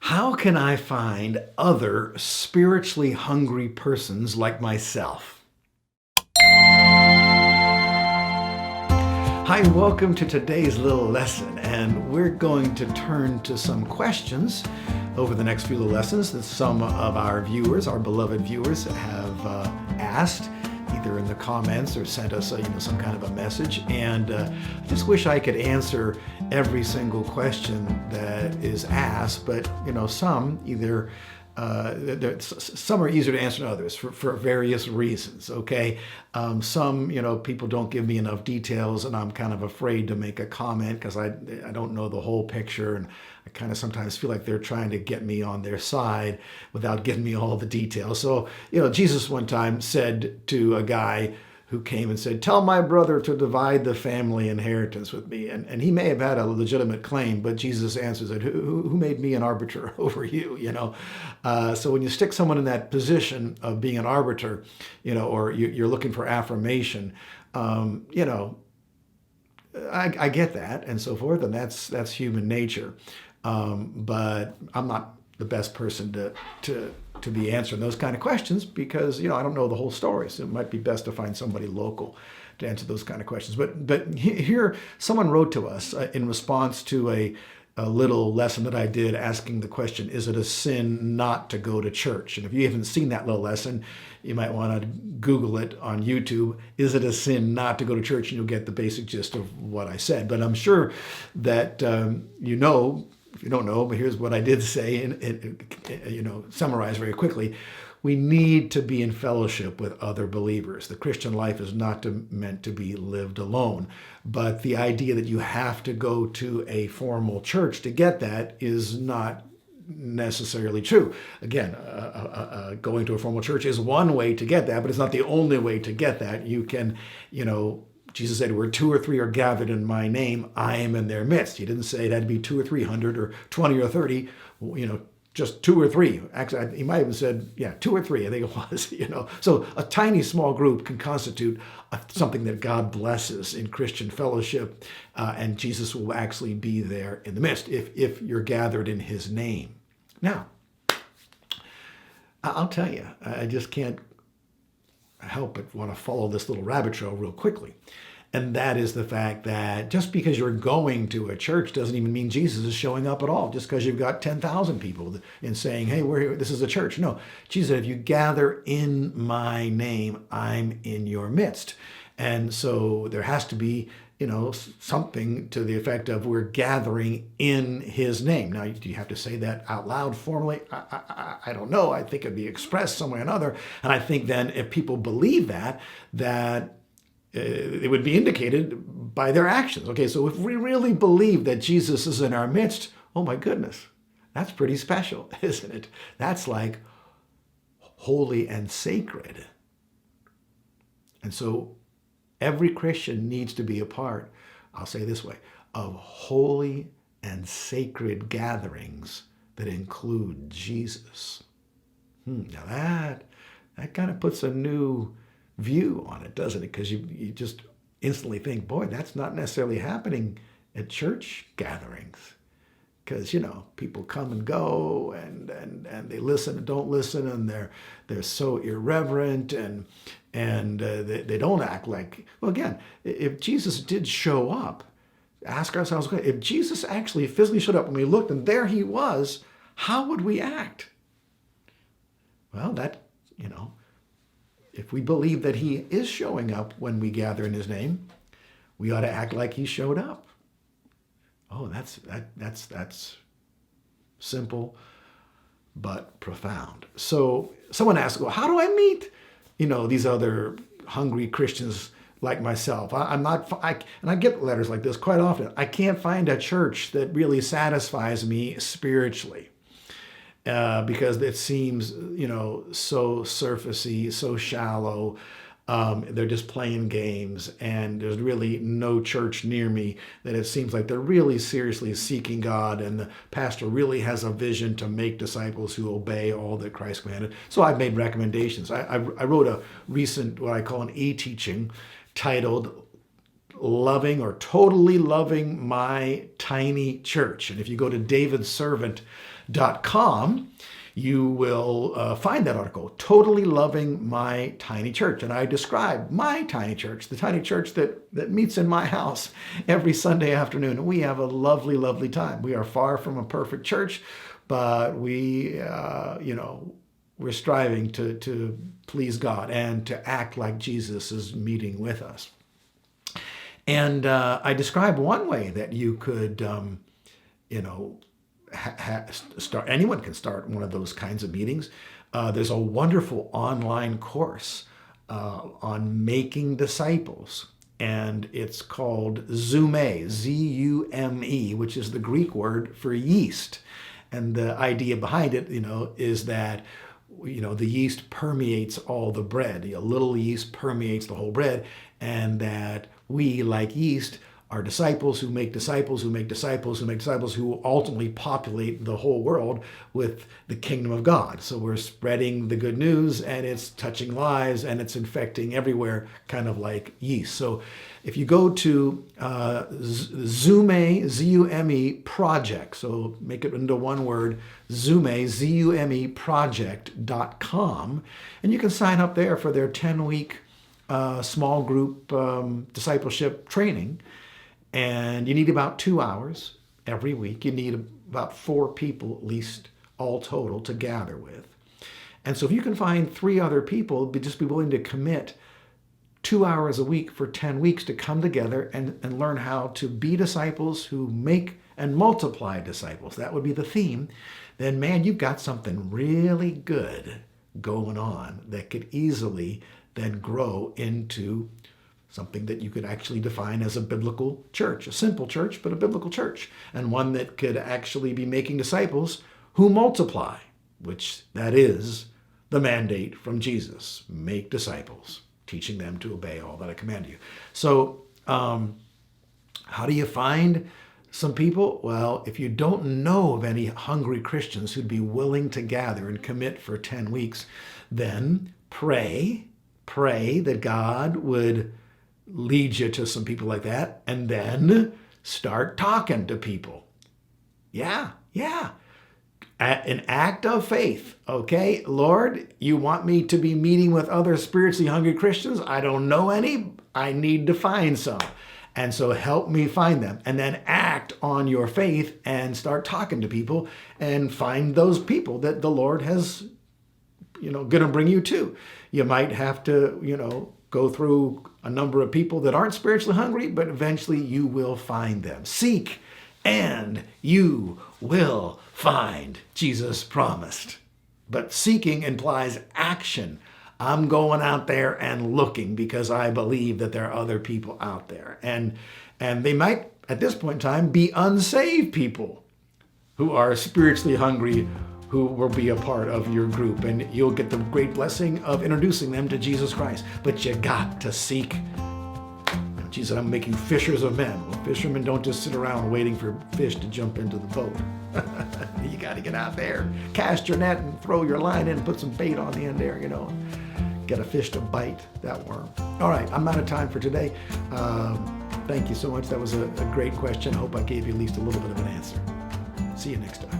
How can I find other spiritually hungry persons like myself? Hi, welcome to today's little lesson, and we're going to turn to some questions over the next few little lessons that some of our viewers, our beloved viewers, have asked either in the comments or sent us some kind of a message. And I just wish I could answer every single question that is asked, but some either some are easier to answer than others for various reasons. Okay, some people don't give me enough details, and I'm kind of afraid to make a comment because I don't know the whole picture, and I kind of sometimes feel like they're trying to get me on their side without giving me all the details. So Jesus one time said to a guy who came and said, "Tell my brother to divide the family inheritance with me." And he may have had a legitimate claim, but Jesus answers it, who made me an arbiter over you? So when you stick someone in that position of being an arbiter, or you're looking for affirmation, I get that and so forth, and that's human nature. But I'm not the best person to be answering those kind of questions because I don't know the whole story. So it might be best to find somebody local to answer those kind of questions. But here, someone wrote to us in response to a little lesson that I did asking the question, is it a sin not to go to church? And if you haven't seen that little lesson, you might want to Google it on YouTube. Is it a sin not to go to church? And you'll get the basic gist of what I said. But I'm sure that if you don't know, but here's what I did say and summarize very quickly. We need to be in fellowship with other believers. The Christian life is not meant to be lived alone. But the idea that you have to go to a formal church to get that is not necessarily true. Again, going to a formal church is one way to get that, but it's not the only way to get that. You can, Jesus said, where 2 or 3 are gathered in my name, I am in their midst. He didn't say it had to be 2 or 300 or 20 or 30, just 2 or 3. Actually, he might have said, 2 or 3, I think it was, So a tiny small group can constitute something that God blesses in Christian fellowship, and Jesus will actually be there in the midst if you're gathered in his name. Now, I'll tell you, I just can't help but want to follow this little rabbit trail real quickly. And that is the fact that just because you're going to a church doesn't even mean Jesus is showing up at all. Just because you've got 10,000 people and saying, hey, we're here, this is a church. No, Jesus said, if you gather in my name, I'm in your midst. And so there has to be, something to the effect of we're gathering in his name. Now, do you have to say that out loud formally? I don't know. I think it'd be expressed some way or another. And I think then if people believe that it would be indicated by their actions. Okay, so if we really believe that Jesus is in our midst, oh my goodness, that's pretty special, isn't it? That's like holy and sacred. And so every Christian needs to be a part, I'll say this way, of holy and sacred gatherings that include Jesus. Now that kind of puts a new view on it, doesn't it? Because you just instantly think, boy, that's not necessarily happening at church gatherings. Because people come and go, and they listen and don't listen, and they're so irreverent, and they don't act like. Well, again, if Jesus did show up, ask ourselves, if Jesus actually physically showed up and we looked and there he was, how would we act? Well, if we believe that he is showing up when we gather in his name, we ought to act like he showed up. Oh, that's simple but profound. So someone asks, well, how do I meet, these other hungry Christians like myself? And I get letters like this quite often. I can't find a church that really satisfies me spiritually. Because it seems, so surfacey, so shallow. They're just playing games, and there's really no church near me that it seems like they're really seriously seeking God, and the pastor really has a vision to make disciples who obey all that Christ commanded. So I've made recommendations. I wrote a recent, what I call an e-teaching titled Loving or Totally Loving My Tiny Church. And if you go to davidservant.com, AZume.com, you will find that article, Totally Loving My Tiny Church. And I describe my tiny church, the tiny church that meets in my house every Sunday afternoon. And we have a lovely, lovely time. We are far from a perfect church, but we're striving to please God and to act like Jesus is meeting with us. And I describe one way that you could, start. Anyone can start one of those kinds of meetings. There's a wonderful online course on making disciples, and it's called Zume, Z-U-M-E, which is the Greek word for yeast. And the idea behind it, is that the yeast permeates all the bread. A little yeast permeates the whole bread, and that we, like yeast, are disciples who make disciples who make disciples who make disciples who ultimately populate the whole world with the kingdom of God. So we're spreading the good news, and it's touching lives, and it's infecting everywhere, kind of like yeast. So if you go to Zume, Z-U-M-E, project, so make it into one word, Zume, Z-U-M-E, project.com, and you can sign up there for their 10-week small group discipleship training. And you need about 2 hours every week. You need about 4 people, at least, all total, to gather with. And so if you can find 3 other people, just be willing to commit 2 hours a week for 10 weeks to come together and learn how to be disciples who make and multiply disciples. That would be the theme. Then, man, you've got something really good going on that could easily then grow into something that you could actually define as a biblical church, a simple church, but a biblical church, and one that could actually be making disciples who multiply, which that is the mandate from Jesus. Make disciples, teaching them to obey all that I command you. So how do you find some people? Well, if you don't know of any hungry Christians who'd be willing to gather and commit for 10 weeks, then pray that God would lead you to some people like that, and then start talking to people. Yeah. An act of faith, okay? Lord, you want me to be meeting with other spiritually hungry Christians? I don't know any. I need to find some. And so help me find them. And then act on your faith and start talking to people and find those people that the Lord has, going to bring you to. You might have to, go through a number of people that aren't spiritually hungry, but eventually you will find them. Seek and you will find, Jesus promised. But seeking implies action. I'm going out there and looking because I believe that there are other people out there. And they might, at this point in time, be unsaved people who are spiritually hungry, who will be a part of your group, and you'll get the great blessing of introducing them to Jesus Christ. But you got to seek. Jesus said, I'm making fishers of men. Well, fishermen don't just sit around waiting for fish to jump into the boat. You got to get out there, cast your net and throw your line in, put some bait on the end there, get a fish to bite that worm. All right, I'm out of time for today. Thank you so much. That was a great question. I hope I gave you at least a little bit of an answer. See you next time.